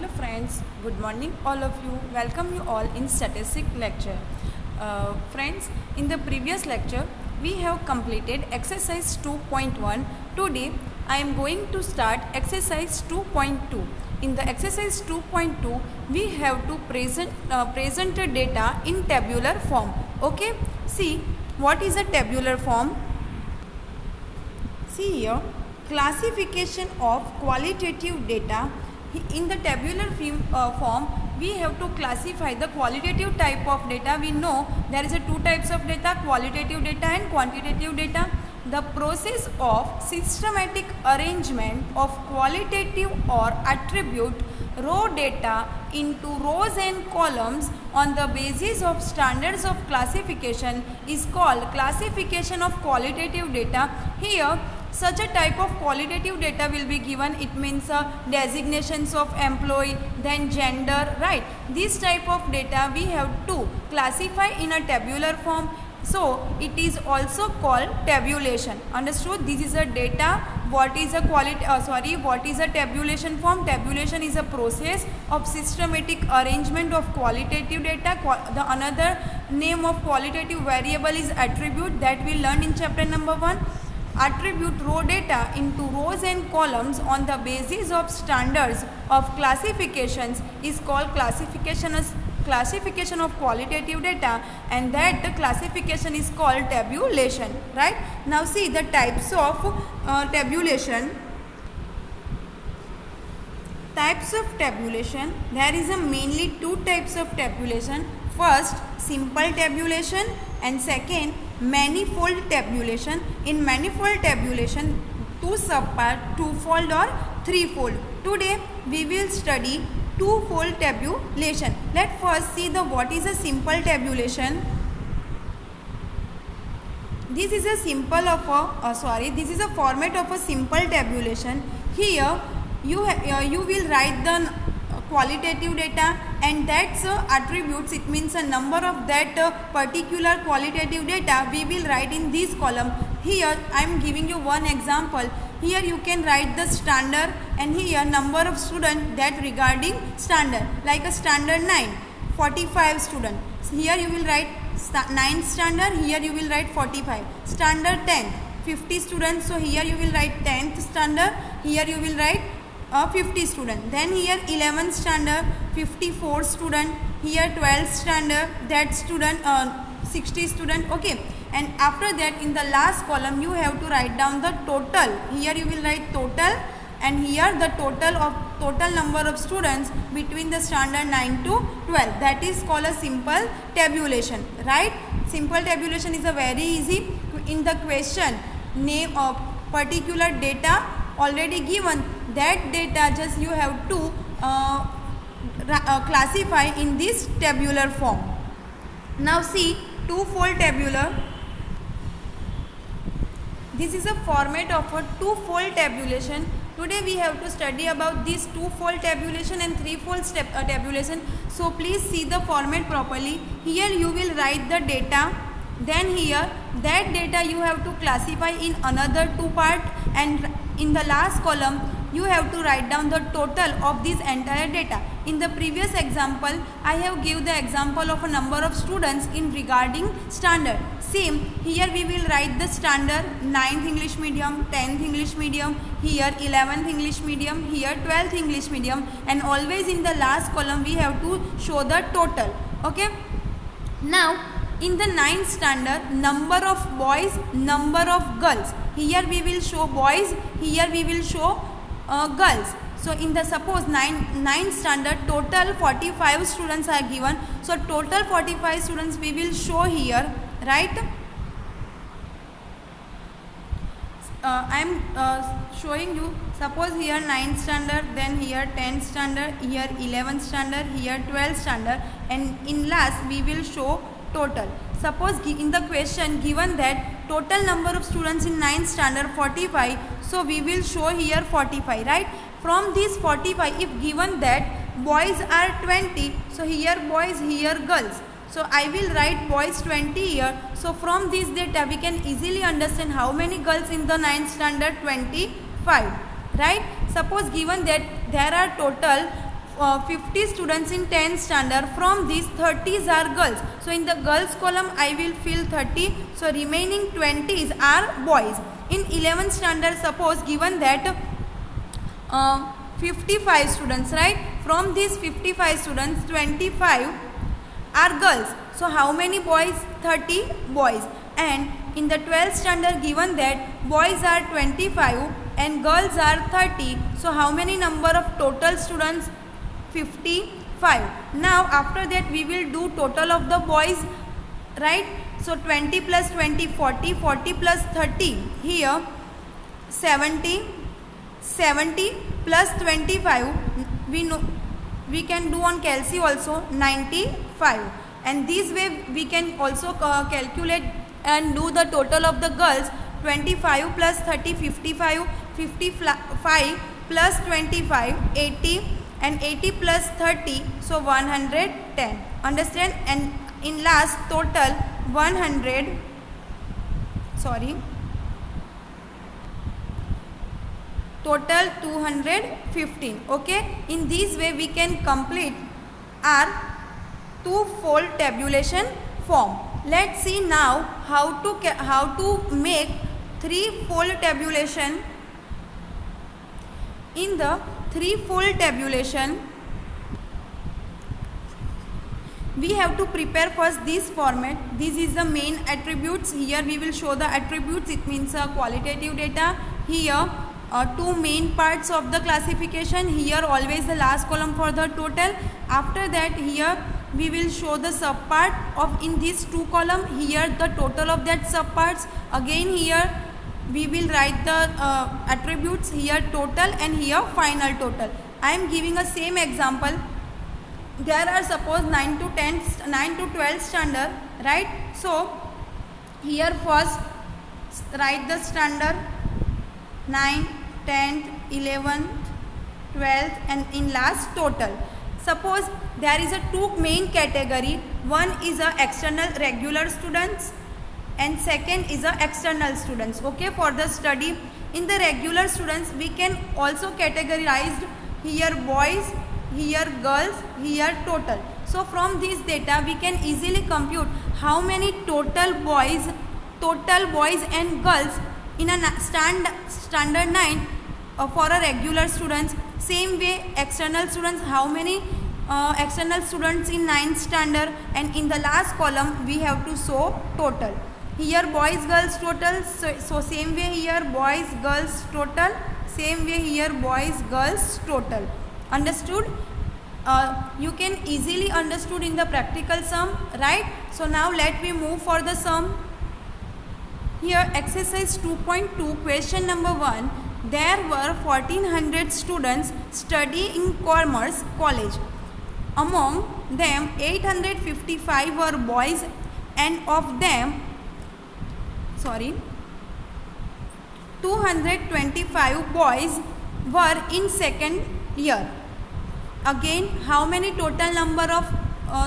Hello friends, good morning all of you. Welcome you all in statistic lecture. Friends, in the previous lecture we have completed exercise 2.1. Today I am going to start exercise 2.2. In the exercise 2.2 we have to present the data in tabular form. Okay, see what is a tabular form. See here, classification of qualitative data. In the tabular form, we have to classify the qualitative type of data. We know there is two types of data, qualitative data and quantitative data. The process of systematic arrangement of qualitative or attribute raw data into rows and columns on the basis of standards of classification is called classification of qualitative data. Here, such a type of qualitative data will be given. It means designations of employee, then gender, right? This type of data we have to classify in a tabular form. So it is also called tabulation. Understood? This is a data. What is a what is a tabulation form? Tabulation is a process of systematic arrangement of qualitative data. The another name of qualitative variable is attribute, that we learned in chapter number 1. Attribute raw data into rows and columns on the basis of standards of classifications is called classification of qualitative data, and that the classification is called tabulation. Right? Now see the types of tabulation. Types of tabulation. There is mainly two types of tabulation. First, simple tabulation, and second, manifold tabulation. In manifold tabulation, two subpart, twofold or threefold. Today we will study twofold tabulation. Let's first see what is a simple tabulation. This is a this is a format of a simple tabulation. Here you will write the qualitative data, and that's attributes. It means a number of that particular qualitative data we will write in this column. Here I am giving you one example. Here you can write the standard, and here number of students that regarding standard, like a standard 9, 45 students. Here you will write 9th standard, here you will write 45. Standard 10, 50 students, so here you will write 10th standard, here you will write 50 student. Then here 11th standard, 54 student, here 12th standard, that student 60 student. Okay, and after that in the last column you have to write down the total. Here you will write total, and here the total number of students between the standard 9 to 12. That is called a simple tabulation. Right? Simple tabulation is a very easy. In the question, name of particular data already given, that data just you have to classify in this tabular form. Now see twofold tabular. This is a format of a twofold tabulation. Today we have to study about this twofold tabulation and threefold tabulation. So please see the format properly. Here you will write the data. Then here that data you have to classify in another two part, and in the last column you have to write down the total of this entire data. In the previous example I have give the example of a number of students in regarding standard. Same here we will write the standard 9th English medium, 10th English medium, here 11th English medium, here 12th English medium, and always in the last column we have to show the total. Okay, now in the 9th standard, number of boys, number of girls. Here we will show boys, here we will show girls. So in the suppose 9th standard, total 45 students are given. So total 45 students we will show here. Right? I am showing you. Suppose here 9th standard, then here 10th standard, here 11th standard, here 12th standard, and in last we will show total. Suppose in the question given that total number of students in 9th standard 45, so we will show here 45, right? From this 45, if given that boys are 20, so here boys, here girls. So I will write boys 20 here. So from this data we can easily understand how many girls in the 9th standard, 25. right? Suppose given that there are total 50 students in 10th standard. From these 30s are girls. So in the girls column I will fill 30. So remaining 20s are boys. In 11th standard, suppose given that 55 students, right? From these 55 students, 25 are girls. So how many boys? 30 boys. And in the 12th standard, given that boys are 25 and girls are 30. So how many number of total students? 55. Now after that we will do total of the boys, right? So 20 plus 20, 40, 40 plus 30, here 70, 70 plus 25, we know we can do on calci also, 95. And this way we can also calculate and do the total of the girls. 25 plus 30, 55, 55 plus 25, 80, and 80 plus 30, so 110. Understand? And in last total 100, total 215. Okay, in this way we can complete our two-fold tabulation form. Let's see now how to make three-fold tabulation. In the three-fold tabulation, we have to prepare first this format. This is the main attributes. Here we will show the attributes. It means qualitative data. Here two main parts of the classification. Here always the last column for the total. After that, here we will show the subpart of in these two column. Here the total of that subparts. Again here we will write the attributes, here total and here final total. I am giving a same example. There are suppose 9 to 12 standard, right? So here first write the standard 9, 10th, 11th, 12th, and in last total. Suppose there is a two main category. One is a external regular students and second is a external students. Okay, for the study in the regular students we can also categorize here boys, here girls, here total. So from this data we can easily compute how many total boys and girls in a standard 9 for a regular students. Same way external students, how many external students in 9th standard, and in the last column we have to show total. Here boys girls total, so same way here boys girls total, same way here boys girls total. Understood? You can easily understood in the practical sum, right? So now let me move for the sum. Here exercise 2.2, question number 1. There were 1400 students studying in Commerce College. Among them 855 were boys and of them 225 boys were in second year. Again, how many total number of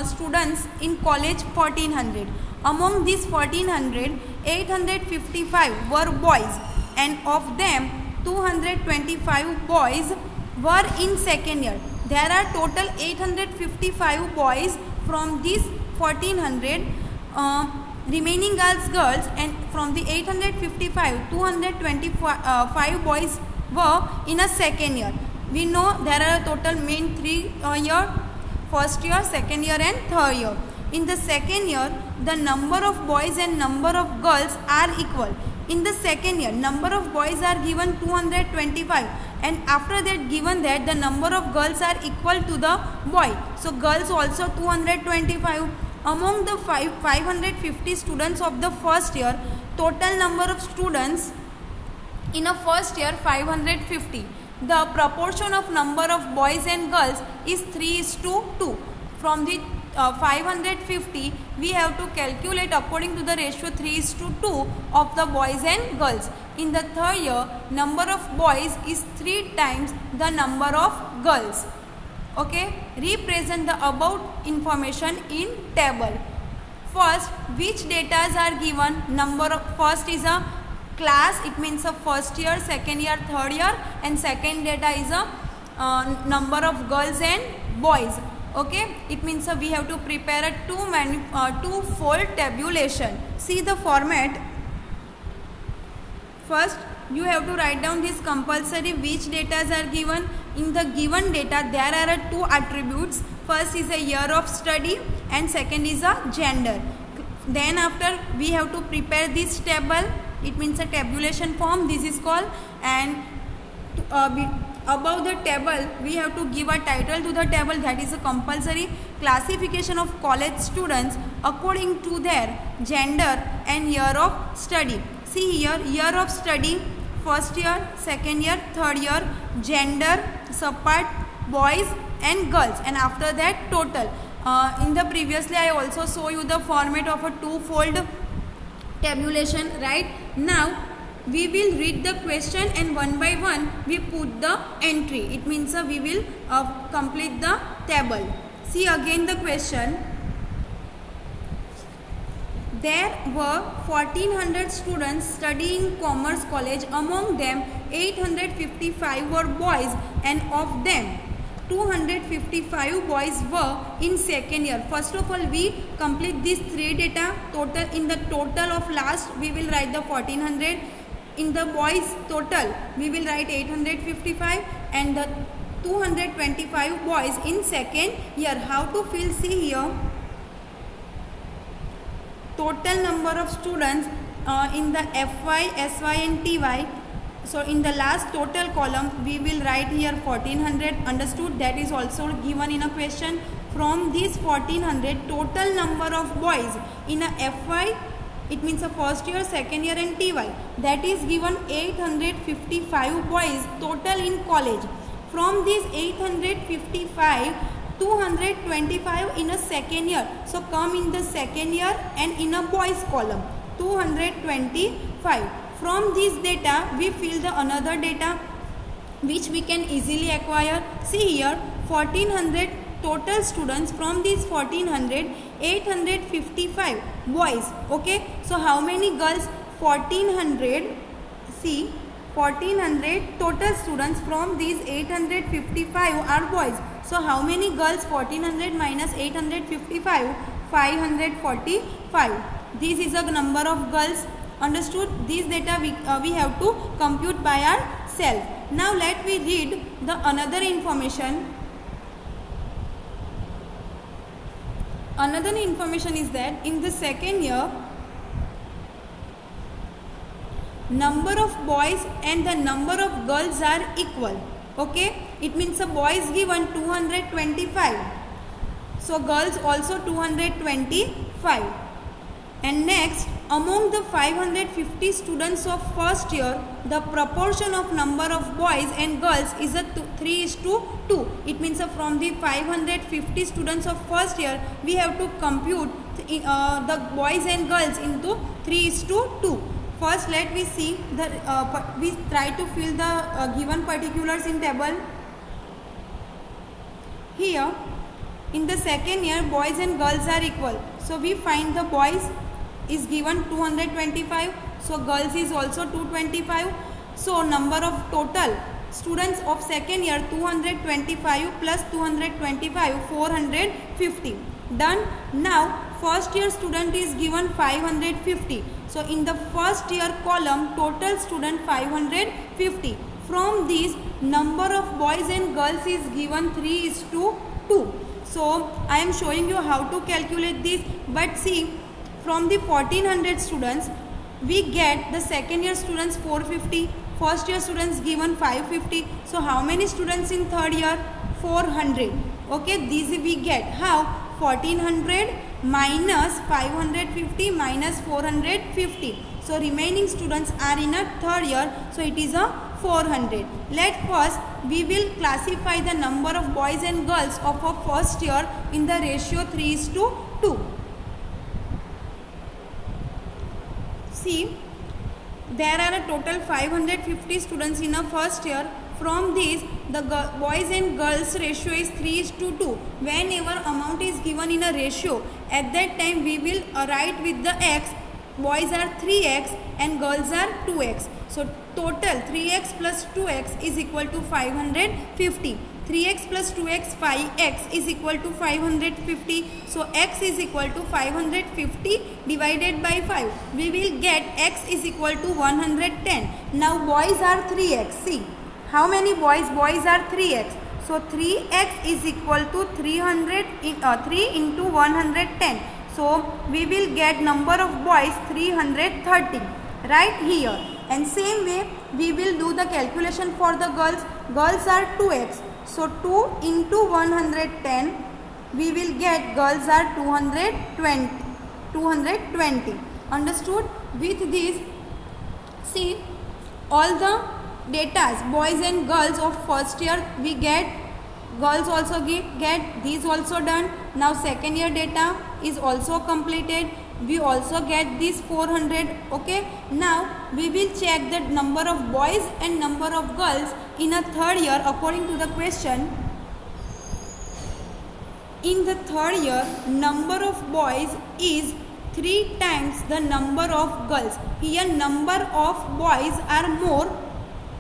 students in college? 1400. Among these 1400, 855 were boys and of them 225 boys were in second year. There are total 855 boys. From these 1400 remaining girls, and from the 855 225 boys were in a second year. We know there are total main 3 year, first year, second year and third year. In the second year the number of boys and number of girls are equal. In the second year number of boys are given 225 and after that given that the number of girls are equal to the boy. So girls also 225. Among the 550 students of the first year, total number of students in a first year 550. The proportion of number of boys and girls is 3:2. From the 550 we have to calculate according to the ratio 3:2 of the boys and girls. In the third year number of boys is 3 times the number of girls. Okay, represent the above information in table. First, which data are given? Number of first is a class, it means a first year, second year, third year, and second data is a number of girls and boys. Okay, it means we have to prepare a two-fold tabulation. See the format. First, you have to write down this compulsory which data are given. In the given data, there are two attributes. First is a year of study and second is a gender. Then after we have to prepare this table. It means a tabulation form. This is called, and above the table we have to give a title to the table, that is a compulsory classification of college students according to their gender and year of study. See here, year of study, first year, second year, third year, gender, subpart, boys and girls, and after that total. In the previously I also show you the format of a two-fold tabulation. Right now we will read the question and one by one we put the entry. It means we will complete the table. See again the question. There were 1400 students studying Commerce College. Among them 855 were boys, and of them 255 boys were in second year. First of all, we complete these three data. Total, in the total of last we will write the 1400. In the boys total we will write 855 and the 225 boys in second year. How to fill? See here, total number of students in the FY, SY and TY. So in the last total column we will write here 1400. Understood? That is also given in a question. From this 1400, total number of boys in a FY, it means a first year, second year and TY, that is given 855 boys total in college. From these 855, 225 in a second year. So come in the second year and in a boys column 225. From this data we fill the another data which we can easily acquire. See here, 1400 total students. From these 1400, 855 boys. Okay, so how many girls? 1400. See, 1400 total students. From these 855 are boys. So how many girls? 1400 minus 855, 545. This is a number of girls. Understood? These data we have to compute by ourselves. Now let me read the another information. Another information is that in the second year, number of boys and the number of girls are equal. Okay, it means a boys given 225, so girls also 225. And next, among the 550 students of first year, the proportion of number of boys and girls is a 3:2. It means from the 550 students of first year, we have to compute the boys and girls into 3:2. First, let me see the we try to fill the given particulars in table. Here, in the second year, boys and girls are equal. So we find the boys is given 225, so girls is also 225. So number of total students of second year 225 plus 225, 450. Done. Now first year student is given 550. So in the first year column, total student 550. From these, number of boys and girls is given 3:2. So I am showing you how to calculate this. But see, from the 1400 students, we get the second year students 450, first year students given 550. So how many students in third year? 400. Okay, these we get. How? 1400 minus 550 minus 450. So remaining students are in a third year. So it is a 400. Let first we will classify the number of boys and girls of a first year in the ratio 3:2. See, there are a total 550 students in a first year. From these, the boys and girls ratio is 3:2. Whenever amount is given in a ratio, at that time we will write with the x boys are 3x and girls are 2x. So total 3x plus 2x is equal to 550. 3x plus 2x 5x is equal to 550. So x is equal to 550 divided by 5. We will get x is equal to 110. Now boys are 3x. See how many boys? Boys are 3x. So 3x is equal to 3 into 110. So we will get number of boys 330 right here. And same way we will do the calculation for the girls. Girls are 2x. So 2 into 110 we will get girls are 220. Understood? With this, see all the datas boys and girls of first year we get, girls also get these also done. Now second year data is also completed. We also get this 400. Okay, now we will check the number of boys and number of girls in a third year according to the question. In the third year, number of boys is 3 times the number of girls. Here number of boys are more,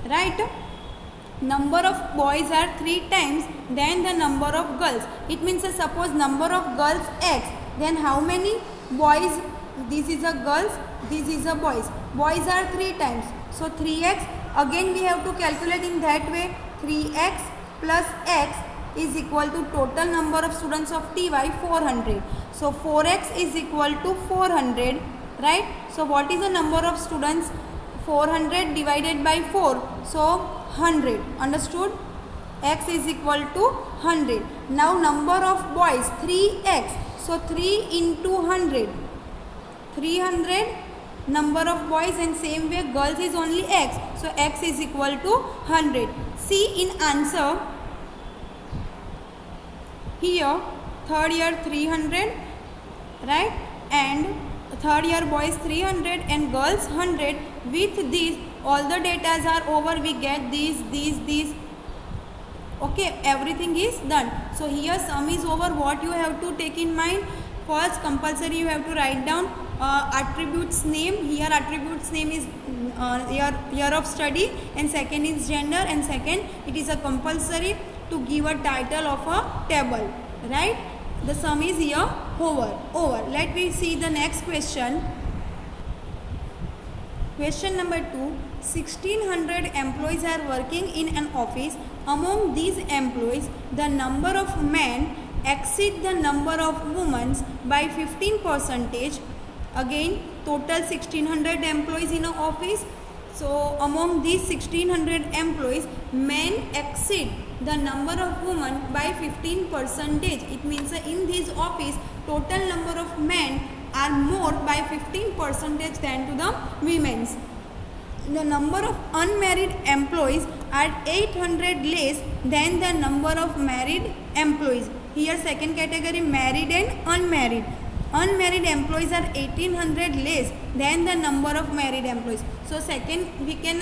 right? Number of boys are 3 times than the number of girls. It means suppose number of girls x, then how many boys? This is a girls, this is a boys. Boys are 3 times. So 3x, again we have to calculate in that way. 3x plus x is equal to total number of students of TY 400. So 4x is equal to 400, right? So what is the number of students? 400 divided by 4. So 100. Understood? X is equal to 100. Now number of boys 3x. So 3 into 100. 300 number of boys, and same way girls is only x. So x is equal to 100. See in answer here third year 300, right? And third year boys 300 and girls 100. With these all the datas are over. We get these. Okay, everything is done. So here sum is over. What you have to take in mind? First compulsory you have to write down attributes name. Here attributes name is year of study, and second is gender, and second it is a compulsory to give a title of a table, right? The sum is here over. Let me see the next question. Question number 2. 1600 employees are working in an office. Among these employees, the number of men exceed the number of women by 15%. Again, total 1600 employees in an office. So among these 1600 employees, men exceed the number of women by 15%. It means in this office, total number of men are more by 15% than to the women's. The number of unmarried employees are 800 less than the number of married employees. Here second category, married and unmarried. Unmarried employees are 1800 less than the number of married employees. So second we can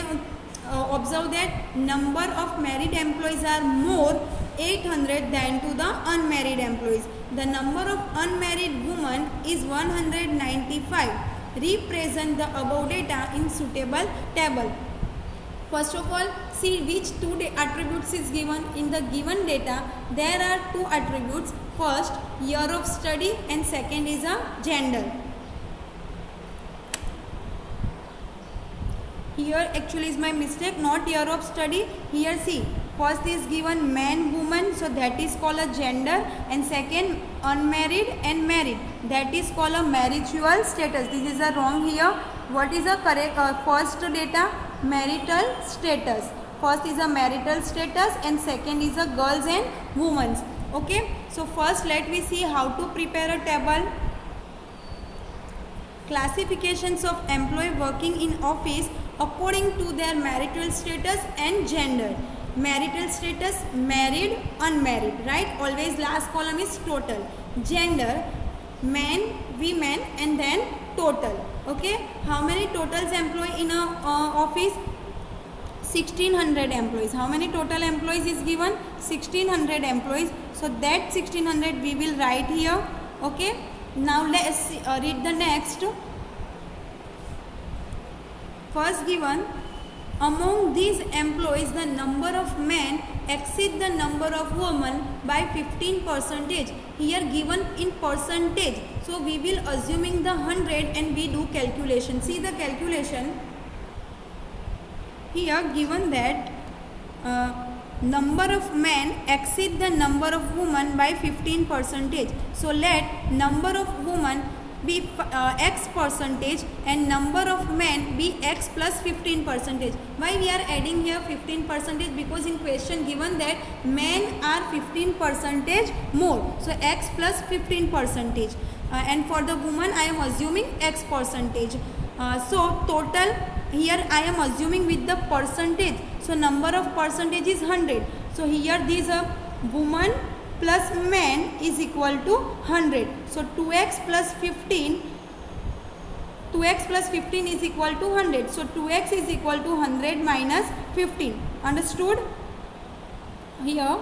observe that number of married employees are more 800 than to the unmarried employees. The number of unmarried women is 195. Represent the above data in suitable table. First of all, see which two attributes is given. In the given data, there are two attributes. First, year of study, and second is a gender. Here actually is my mistake, not year of study. Here see, first is given man, woman, so that is called a gender, and second unmarried and married, that is called a marital status. This is a wrong here. What is the correct first data? Marital status. First is a marital status and second is a girls and women's. Okay, so first let me see how to prepare a table. Classifications of employee working in office according to their marital status and gender. Marital status, married, unmarried, right? Always last column is total. Gender, men, women, and then total. Okay, how many totals employee in a office? 1600 employees. How many total employees is given? 1600 employees. So that 1600 we will write here. Okay, now let's read the next. first given, among these employees the number of men exceed the number of women by 15%. Here given in percentage, so we will assuming the 100 and we do calculation. See the calculation here, given that number of men exceed the number of women by 15%. So let number of women be x percentage and number of men be x plus 15%. Why we are adding here 15%? Because in question given that men are 15% more, so x plus 15%, and for the woman I am assuming x percentage. So total here I am assuming with the percentage, so number of percentage is 100. So here this woman plus men is equal to 100. So 2x plus 15 is equal to 100. So 2x is equal to 100 minus 15. Understood? Here,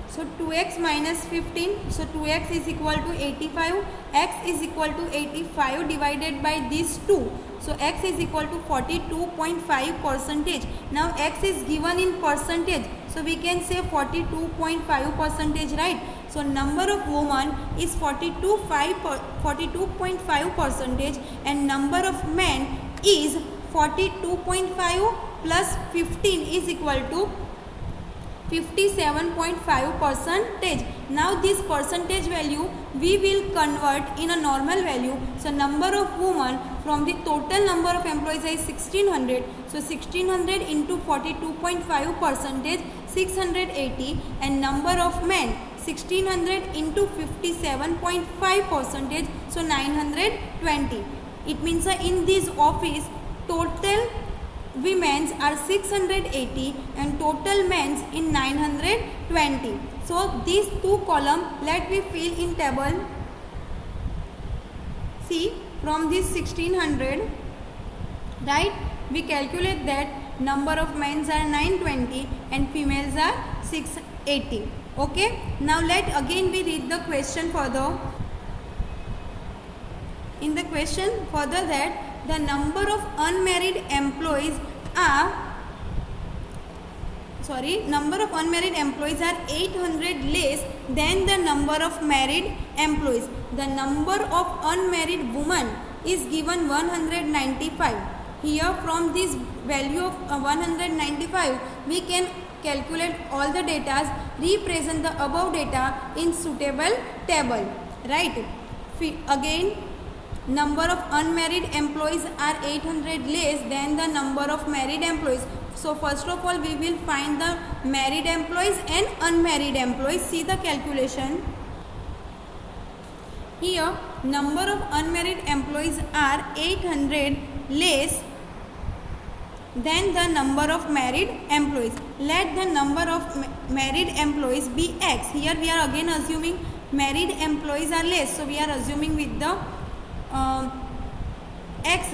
so 2x minus 15, so 2x is equal to 85, x is equal to 85 divided by these 2. So x is equal to 42.5%. Now x is given in percentage, so we can say 42.5%, right? So number of women is 42.5% and number of men is 42.5 plus 15 is equal to 57.5%. Now this percentage value we will convert in a normal value. So number of women from the total number of employees is 1600. So 1600 into 42.5%, 680, and number of men 1600 into 57.5%, so 920. It means in this office total women's are 680 and total men's in 920. So these two column let me fill in table. See, from this 1600, right, we calculate that number of men's are 920 and females are 680. Okay, now let again we read the question further. In the question further that the number of unmarried employees are 800 less than the number of married employees. The number of unmarried women is given 195. Here from this value of 195 we can calculate all the data, represent the above data in suitable table, right? Again, number of unmarried employees are 800 less than the number of married employees. So first of all we will find the married employees and unmarried employees. See the calculation. Here number of unmarried employees are 800 less than the number of married employees. Let the number of married employees be x. Here we are again assuming married employees are less, so we are assuming with the x,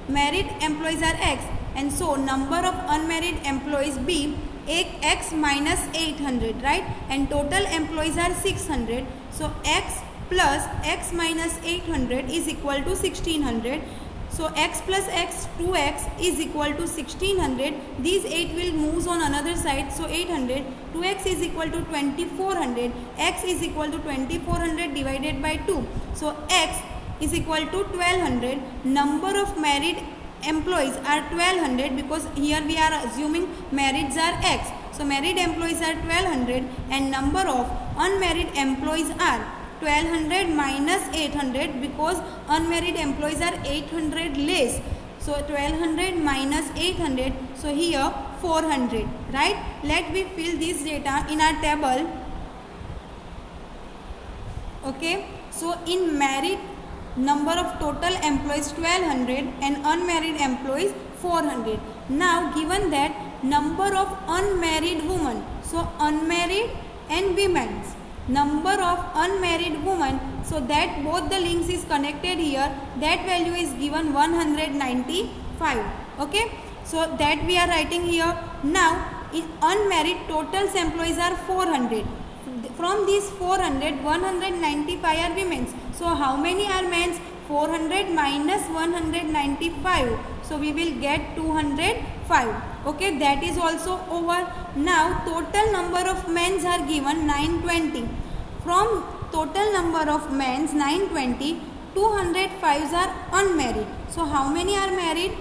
married employees are x, and so number of unmarried employees be x minus 800, right? And total employees are 600, so x plus x minus 800 is equal to 1600. So x plus x, 2x is equal to 1600. These 8 will move on another side, so 800. 2x is equal to 2400. X is equal to 2400 divided by 2. So x is equal to 1200. Number of married employees are 1200 because here we are assuming marrieds are x. So married employees are 1200 and number of unmarried employees are 1200 minus 800 because unmarried employees are 800 less. So 1200 minus 800, so here 400, right? Let me fill this data in our table. Okay, so in married number of total employees 1200 and unmarried employees 400. Now given that number of unmarried women, so unmarried and women's number of unmarried women, so that both the links is connected here, that value is given 195. Okay, so that we are writing here. Now in unmarried total employees are 400. From these 400, 195 are women's. So how many are men's? 400 minus 195. So we will get 205. Okay, that is also over. Now total number of men are given 920. From total number of men 920, 205 are unmarried. So how many are married?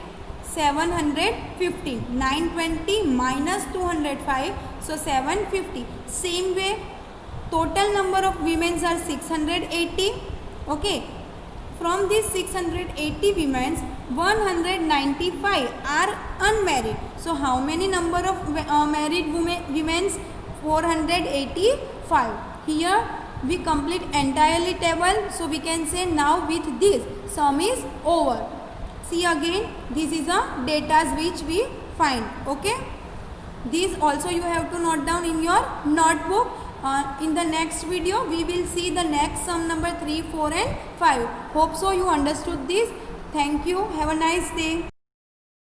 715. 920 minus 205, so 750. Same way, total number of women are 680. Okay, from these 680 women, 195 are unmarried. So how many number of married women? 485. Here we complete entirely table. So we can say now with this sum is over. See again, this is a data which we find. Okay, these also you have to note down in your notebook. In the next video we will see the next sum number 3, 4 and 5. Hope so you understood this. Thank you. Have a nice day.